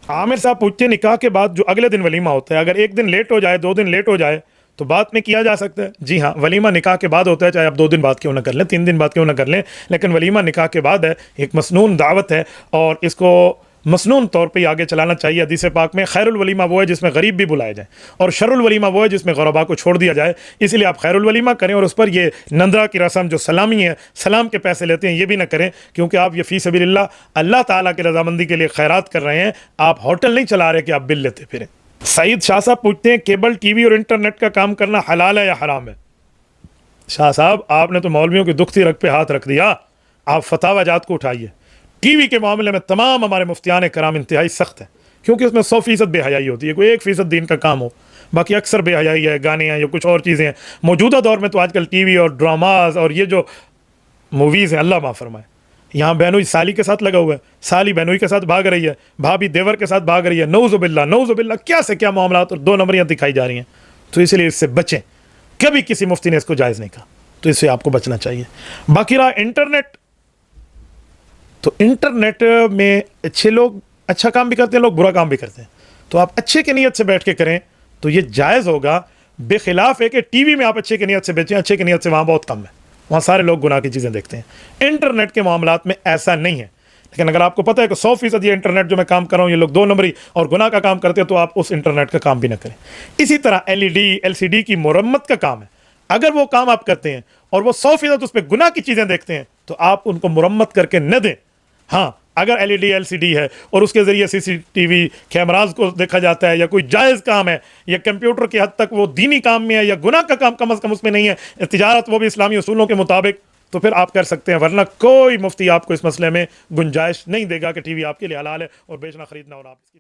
आमिर साहब पूछते हैं निकाह के बाद जो अगले दिन वलीमा होता है, अगर एक दिन लेट हो जाए, 2 दिन लेट हो जाए, तो बाद में किया जा सकता है? जी हाँ, वलीमा निकाह के बाद होता है, चाहे आप 2 दिन बाद क्यों ना कर लें, 3 दिन बाद क्यों ना कर लें, लेकिन वलीमा निकाह के बाद है, एक मसनून दावत है और इसको मसनून तौर पे आगे चलाना चाहिए। हदीस पाक में खैरुल वलीमा वो है जिसमें गरीब भी बुलाए जाए, और शरुल वलीमा वो है जिसमें गरबा को छोड़ दिया जाए। इसलिए आप खैरुल वलीमा करें और उस पर ये नंदरा की रस्म जो सलामी है, सलाम के पैसे लेते हैं, ये भी ना करें, क्योंकि आप ये फ़ी सबीलिल्लाह अल्लाह ताला की रजामंदी के लिए खैरात कर रहे हैं। आप होटल नहीं चला रहे कि आप बिल लेते फिरें। सईद शाह साहब पूछते हैं केबल टीवी और इंटरनेट का काम करना हलाल है या हराम है? शाह साहब, आपने तो मौलवियों की दुखती रग पे हाथ रख दिया। आप फतावा जात को उठाइए। टीवी के मामले में तमाम हमारे मुफ्तियान कराम इंतहाई सख्त हैं, क्योंकि उसमें 100% बेहयाई होती है। कोई 1% दीन का काम हो, बाकी अक्सर बेहयाई है, गाने हैं या कुछ और चीज़ें हैं। मौजूदा दौर में तो आजकल टीवी और ड्रामाज और ये जो मूवीज़ हैं, अल्लाह माफ़ फरमाए, यहाँ बहनोई साली के साथ लगा हुआ है, साली बहनोई के साथ भाग रही है, भाभी देवर के साथ भाग रही है, नौजुबिल्ला क्या से क्या मामला और 2 नंबरियाँ दिखाई जा रही हैं। तो इसलिए इससे बचें। कभी किसी मुफ्ती ने इसको जायज़ नहीं कहा, तो इससे आपको बचना चाहिए। बाकी रहा इंटरनेट, तो इंटरनेट में अच्छे लोग अच्छा काम भी करते हैं, लोग बुरा काम भी करते हैं। तो आप अच्छे की नीयत से बैठ के करें तो ये जायज़ होगा। बेखिलाफ है कि टीवी में आप अच्छे की नीयत से बेचें, अच्छे की नीयत से वहाँ बहुत कम है, वहाँ सारे लोग गुनाह की चीज़ें देखते हैं। इंटरनेट के मामलात में ऐसा नहीं है। लेकिन अगर आपको पता है कि 100% ये इंटरनेट जो मैं काम कर रहा हूँ ये लोग 2 नंबरी और गुनाह का काम करते हैं, तो आप उस इंटरनेट का काम भी ना करें। इसी तरह LED LCD की मुरम्मत का काम है, अगर वो काम आप करते हैं और वो 100% उस पर गुनाह की चीज़ें देखते हैं, तो आप उनको मुरम्मत करके न दें। हाँ, अगर LED LCD है और उसके ज़रिए CCTV कैमराज को देखा जाता है, या कोई जायज़ काम है, या कंप्यूटर की हद तक वो दीनी काम में है, या गुनाह का काम कम अज़ कम उसमें नहीं है, तिजारत वो भी इस्लामी उसूलों के मुताबिक, तो फिर आप कर सकते हैं। वरना कोई मुफ्ती आपको इस मसले में गुंजाइश नहीं देगा कि टीवी आपके लिए हलाल है और बेचना खरीदना और आप इसकी